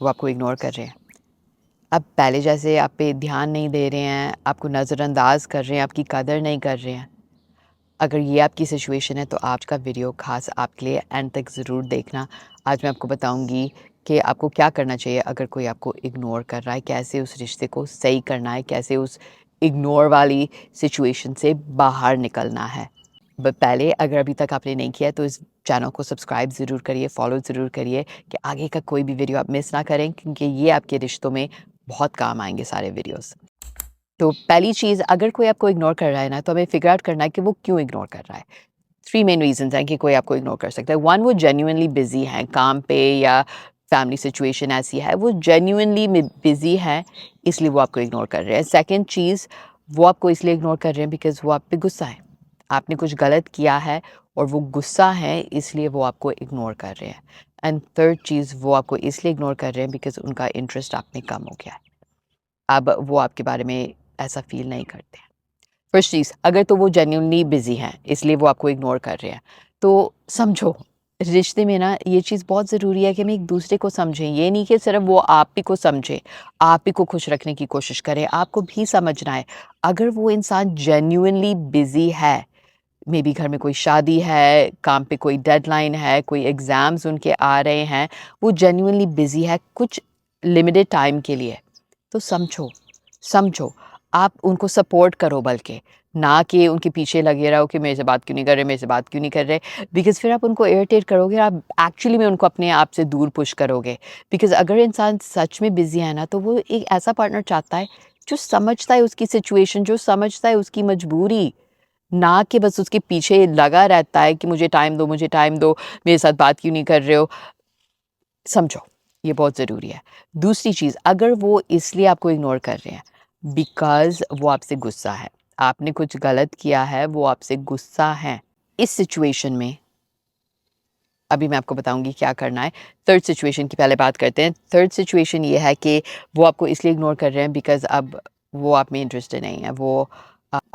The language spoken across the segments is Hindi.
वो आपको इग्नोर कर रहे हैं। अब पहले जैसे आप पे ध्यान नहीं दे रहे हैं, आपको नज़रअंदाज कर रहे हैं, आपकी कदर नहीं कर रहे हैं। अगर ये आपकी सिचुएशन है तो आज का वीडियो ख़ास आपके लिए एंड तक ज़रूर देखना। आज मैं आपको बताऊंगी कि आपको क्या करना चाहिए अगर कोई आपको इग्नोर कर रहा है, कैसे उस रिश्ते को सही करना है, कैसे उस इग्नोर वाली सिचुएशन से बाहर निकलना है। पहले अगर अभी तक आपने नहीं किया है तो इस चैनल को सब्सक्राइब ज़रूर करिए, फॉलो ज़रूर करिए कि आगे का कोई भी वीडियो आप मिस ना करें, क्योंकि ये आपके रिश्तों में बहुत काम आएंगे सारे वीडियोस। तो पहली चीज़, अगर कोई आपको इग्नोर कर रहा है ना, तो हमें फिगर आउट करना है कि वो क्यों इग्नोर कर रहा है। 3 मेन रीज़न्स हैं कि कोई आपको इग्नोर कर सकता है। 1, वो जेन्युइनली बिज़ी हैं काम पे, या फैमिली सिचुएशन ऐसी है, वो जेन्युइनली बिज़ी हैं, इसलिए वो आपको इग्नोर कर रहे हैं। सेकंड चीज़, वो आपको इसलिए इग्नोर कर रहे हैं बिकॉज़ वो आप पे गुस्सा है। आपने कुछ गलत किया है और वो गुस्सा है, इसलिए वो आपको इग्नोर कर रहे हैं। एंड थर्ड चीज़, वो आपको इसलिए इग्नोर कर रहे हैं बिकॉज़ उनका इंटरेस्ट आप में कम हो गया है। अब वो आपके बारे में ऐसा फ़ील नहीं करते हैं। फर्स्ट चीज़, अगर तो वो जेन्युइनली बिज़ी हैं, इसलिए वो आपको इग्नोर कर रहे हैं, तो समझो, रिश्ते में ना ये चीज़ बहुत ज़रूरी है कि हम एक-दूसरे को समझें। ये नहीं कि सिर्फ़ वो आप ही को समझे, आप ही को खुश रखने की कोशिश करें, आपको भी समझना है। अगर वो इंसान जेन्युइनली बिज़ी है, मेबी घर में कोई शादी है, काम पे कोई डेडलाइन है, कोई एग्ज़ाम्स उनके आ रहे हैं, वो जेन्युइनली बिज़ी है कुछ लिमिटेड टाइम के लिए, तो समझो, समझो, आप उनको सपोर्ट करो, बल्कि ना कि उनके पीछे लगे रहो कि मेरे से बात क्यों नहीं कर रहे, मेरे से बात क्यों नहीं कर रहे, बिकॉज़ फिर आप उनको इरिटेट करोगे, आप एक्चुअली में उनको अपने आप से दूर पुश करोगे। बिकॉज़ अगर इंसान सच में बिज़ी है ना, तो वो एक ऐसा पार्टनर चाहता है जो समझता है उसकी सिचुएशन, जो समझता है उसकी मजबूरी, ना कि बस उसके पीछे लगा रहता है कि मुझे टाइम दो, मुझे टाइम दो, मेरे साथ बात क्यों नहीं कर रहे हो। समझो, ये बहुत ज़रूरी है। दूसरी चीज़, अगर वो इसलिए आपको इग्नोर कर रहे हैं बिकॉज़ वो आपसे गुस्सा है, आपने कुछ गलत किया है, वो आपसे गुस्सा हैं। इस सिचुएशन में अभी मैं आपको बताऊँगी क्या करना है। थर्ड सिचुएशन की पहले बात करते हैं। थर्ड सिचुएशन ये है कि वो आपको इसलिए इग्नोर कर रहे हैं बिकॉज़ अब वो आप में इंटरेस्टेड नहीं है, वो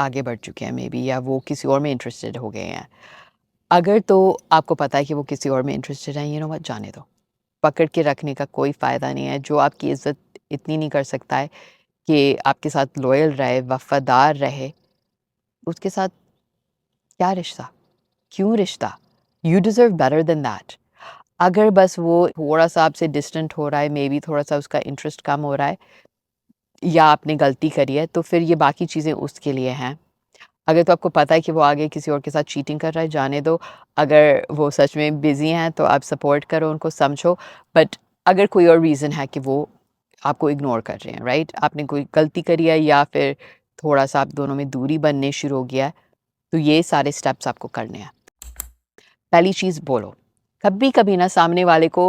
आगे बढ़ चुके हैं मेबी, या वो किसी और में इंटरेस्टेड हो गए हैं। अगर तो आपको पता है कि वो किसी और में इंटरेस्टेड हैं, यू नो व्हाट, जाने दो। पकड़ के रखने का कोई फ़ायदा नहीं है। जो आपकी इज़्ज़त इतनी नहीं कर सकता है कि आपके साथ लॉयल रहे, वफ़ादार रहे, उसके साथ क्या रिश्ता? क्यों रिश्ता? You deserve better than that. अगर बस वो थोड़ा-सा आपसे डिस्टेंट हो रहा है, मेबी थोड़ा-सा उसका इंटरेस्ट कम हो रहा है, या आपने गलती करी है, तो फिर ये बाकी चीज़ें उसके लिए हैं। अगर तो आपको पता है कि वो आगे किसी और के साथ चीटिंग कर रहा है, जाने दो। अगर वो सच में बिज़ी हैं, तो आप सपोर्ट करो, उनको समझो। बट अगर कोई और रीज़न है कि वो आपको इग्नोर कर रहे हैं, राइट? आपने कोई गलती करी है, या फिर थोड़ा-सा आप दोनों में दूरी बनने शुरू हो गया है, तो ये सारे स्टेप्स आपको करने हैं। पहली चीज़, बोलो। कभी-कभी ना सामने वाले को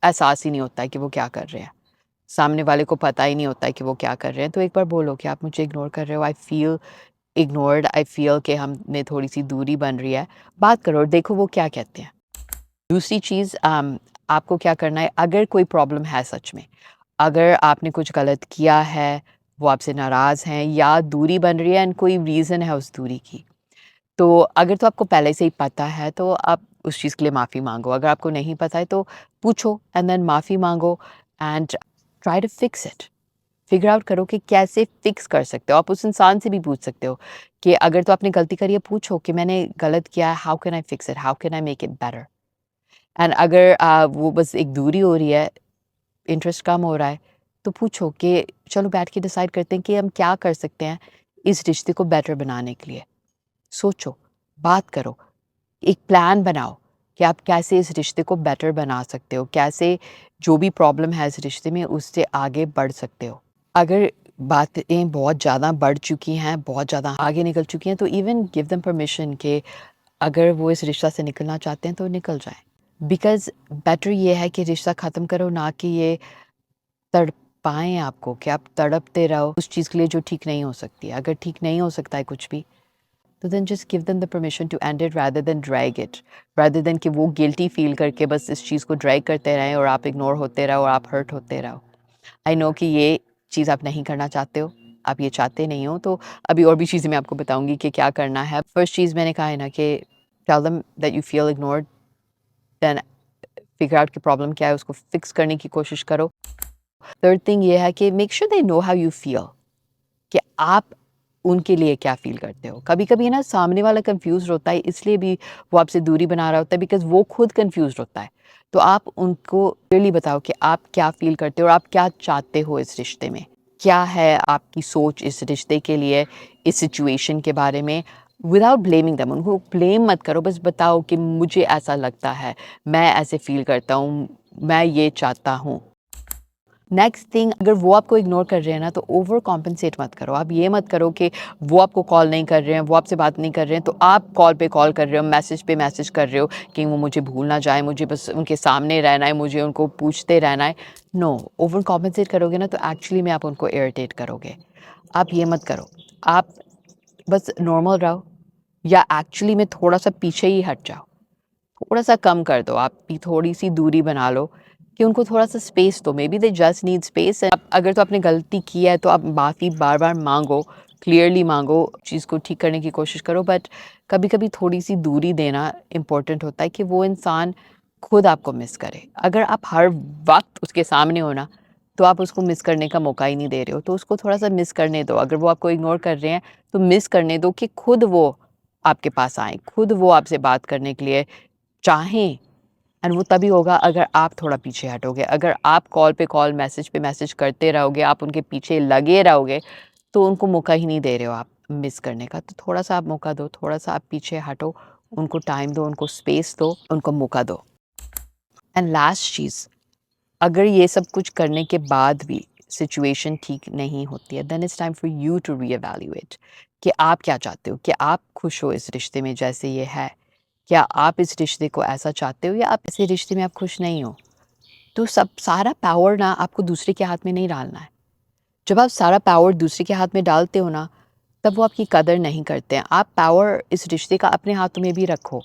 एहसास ही नहीं होता है कि वो क्या कर रहे हैं। सामने वाले को पता ही नहीं होता है कि वो क्या कर रहे हैं, तो एक बार बोलो कि आप मुझे इग्नोर कर रहे हो, I feel ignored, I feel कि हम में थोड़ी-सी दूरी बन रही है। बात करो और देखो वो क्या कहते हैं। दूसरी चीज़, आपको क्या करना है, अगर कोई प्रॉब्लम है सच में, अगर आपने कुछ गलत किया है, वो आपसे नाराज़ हैं, या दूरी बन रही है एंड कोई रीज़न है उस दूरी की, तो अगर तो आपको पहले से ही पता है, तो आप उस चीज़ के लिए माफ़ी माँगो। अगर आपको नहीं पता है तो पूछो एंड देन माफ़ी माँगो, and try to fix it. Figure out करो कि कैसे फिक्स कर सकते हो। आप उस इंसान से भी पूछ सकते हो कि अगर तो आपने गलती करी है, पूछो कि मैंने गलत किया है, how can I fix it, how can I make it better. And अगर वो बस एक दूरी हो रही है, इंटरेस्ट कम हो रहा है, तो पूछो कि चलो बैठ के डिसाइड करते हैं कि हम क्या कर सकते हैं इस रिश्ते को बेटर बनाने के लिए। सोचो, बात करो, एक प्लान बनाओ कि आप कैसे इस रिश्ते को बेटर बना सकते हो, कैसे जो भी प्रॉब्लम है इस रिश्ते में उससे आगे बढ़ सकते हो। अगर बातें बहुत ज़्यादा बढ़ चुकी हैं, बहुत ज़्यादा आगे निकल चुकी हैं, तो इवन गिव देम परमिशन कि अगर वो इस रिश्ता से निकलना चाहते हैं तो निकल जाएँ। बिकॉज़ बेटर ये है कि रिश्ता ख़त्म करो, ना कि ये तड़पाएँ आपको, कि आप तड़पते रहो उस चीज़ के लिए जो ठीक नहीं हो सकती है। अगर ठीक नहीं हो सकता है कुछ भी, तो then just give them the permission to end it, rather than drag it, rather than कि वो गिल्टी फ़ील करके बस इस चीज़ को ड्रैग करते रहें और आप इग्नोर होते रहो और आप हर्ट होते रहो। आई नो कि ये चीज़ आप नहीं करना चाहते हो, आप ये चाहते नहीं हो, तो अभी और भी चीज़ें मैं आपको बताऊँगी कि क्या करना है। फर्स्ट चीज़ मैंने कहा है ना कि tell them that you feel ignored, then figure out की प्रॉब्लम क्या है, उसको फिक्स करने की कोशिश करो। थर्ड थिंग ये है कि make sure they know how you feel, कि आप उनके लिए क्या फ़ील करते हो। कभी-कभी ना सामने वाला कन्फ्यूज़ होता है, इसलिए भी वो आपसे दूरी बना रहा होता है बिकॉज़ वो खुद कन्फ्यूज़्ड होता है। तो आप उनको क्लियरली बताओ कि आप क्या फ़ील करते हो और आप क्या चाहते हो इस रिश्ते में। क्या है आपकी सोच इस रिश्ते के लिए, इस सिचुएशन के बारे में, विदाउट ब्लेमिंग देम। उनको ब्लेम मत करो, बस बताओ कि मुझे ऐसा लगता है, मैं ऐसे फ़ील करता हूँ, मैं ये चाहता हूँ। नेक्स्ट थिंग, अगर वो आपको इग्नोर कर रहे हैं ना, तो ओवर कॉम्पेंसेट मत करो। आप ये मत करो कि वो आपको कॉल नहीं कर रहे हैं, वो आपसे बात नहीं कर रहे हैं, तो आप कॉल पे कॉल कर रहे हो, मैसेज पे मैसेज कर रहे हो कि वो मुझे भूल ना जाए, मुझे बस उनके सामने रहना है, मुझे उनको पूछते रहना है। नो, ओवर कॉम्पेंसेट करोगे ना, तो एक्चुअली में आप उनको इरिटेट करोगे। आप ये मत करो। आप बस नॉर्मल रहो, या एक्चुअली में थोड़ा-सा पीछे ही हट जाओ। थोड़ा-सा कम कर दो, आप भी थोड़ी-सी दूरी बना लो कि उनको थोड़ा-सा स्पेस दो। May be they just need space. अगर तो आपने गलती की है तो आप माफ़ी बार-बार माँगो, क्लियरली माँगो, चीज़ को ठीक करने की कोशिश करो। बट कभी-कभी थोड़ी-सी दूरी देना इम्पोर्टेंट होता है कि वो इंसान खुद आपको मिस करे। अगर आप हर वक़्त उसके सामने हो ना, तो आप उसको मिस करने का मौका ही नहीं दे रहे हो, तो उसको थोड़ा-सा मिस करने दो। अगर वो आपको इग्नोर कर रहे हैं, तो मिस करने दो कि खुद वो आपके पास आएँ, खुद वो आपसे बात करने के लिए चाहें। एंड वो तभी होगा अगर आप थोड़ा पीछे हटोगे। अगर आप कॉल पे मैसेज करते रहोगे, आप उनके पीछे लगे रहोगे, तो उनको मौका ही नहीं दे रहे हो आप मिस करने का। तो थोड़ा-सा आप मौका दो, थोड़ा-सा आप पीछे हटो, उनको टाइम दो, उनको स्पेस दो, उनको मौका दो। एंड लास्ट चीज़, अगर ये सब कुछ करने के बाद भी सिचुएशन ठीक नहीं होती है, then it's time for you to reevaluate कि आप क्या चाहते हो? कि आप खुश हो इस रिश्ते में जैसे ये है? क्या आप इस रिश्ते को ऐसा चाहते हो, या आप ऐसे रिश्ते में आप खुश नहीं हो? तो सब सारा पावर ना आपको दूसरे के हाथ में नहीं डालना है। जब आप सारा पावर दूसरे के हाथ में डालते हो ना, तब वो आपकी कदर नहीं करते हैं। आप पावर इस रिश्ते का अपने हाथों में भी रखो।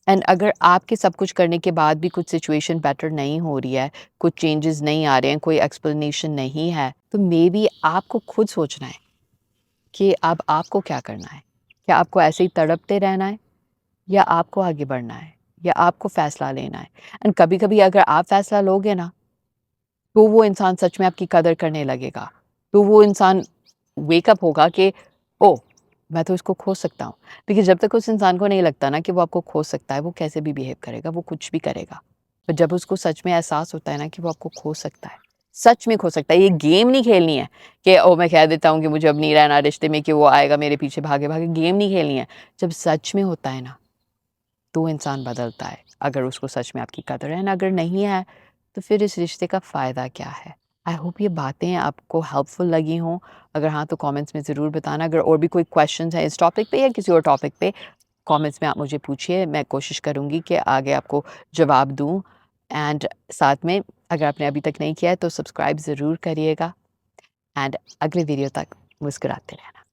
एंड अगर आपके सब कुछ करने के बाद भी कुछ सिचुएशन बेटर नहीं हो रही है, कुछ चेंजेस नहीं आ रहे हैं, कोई एक्सप्लेनेशन नहीं है, तो मे बी आपको खुद सोचना है कि अब आपको क्या करना है? क्या आपको ऐसे ही तड़पते रहना है, या आपको आगे बढ़ना है, या आपको फ़ैसला लेना है? एंड कभी-कभी अगर आप फ़ैसला लोगे ना, तो वो इंसान सच में आपकी कदर करने लगेगा। तो वो इंसान वेकअप होगा कि ओह! मैं तो इसको खो सकता हूँ। देखिए, जब तक उस इंसान को नहीं लगता ना कि वो आपको खो सकता है, वो कैसे भी बिहेव करेगा, वो कुछ भी करेगा। पर जब उसको सच में एहसास होता है ना कि वो आपको खो सकता है, सच में खो सकता है। ये गेम नहीं खेलनी है कि ओह! मैं कह देता हूँ कि मुझे अब नहीं रहना रिश्ते में, कि वो आएगा मेरे पीछे भागे-भागे, गेम नहीं खेलनी है। जब सच में होता है ना, तो इंसान बदलता है, अगर उसको सच में आपकी कदर है। अगर नहीं है, तो फिर इस रिश्ते का फ़ायदा क्या है? आई होप ये बातें आपको हेल्पफुल लगी हों। अगर हाँ, तो कमेंट्स में ज़रूर बताना। अगर और भी कोई क्वेश्चंस हैं इस टॉपिक पे या किसी और टॉपिक पे, कमेंट्स में आप मुझे पूछिए। मैं कोशिश करूँगी कि आगे आपको जवाब दूँ। एंड साथ में, अगर आपने अभी तक नहीं किया है तो सब्सक्राइब ज़रूर करिएगा। एंड अगले वीडियो तक मुस्कुराते रहना।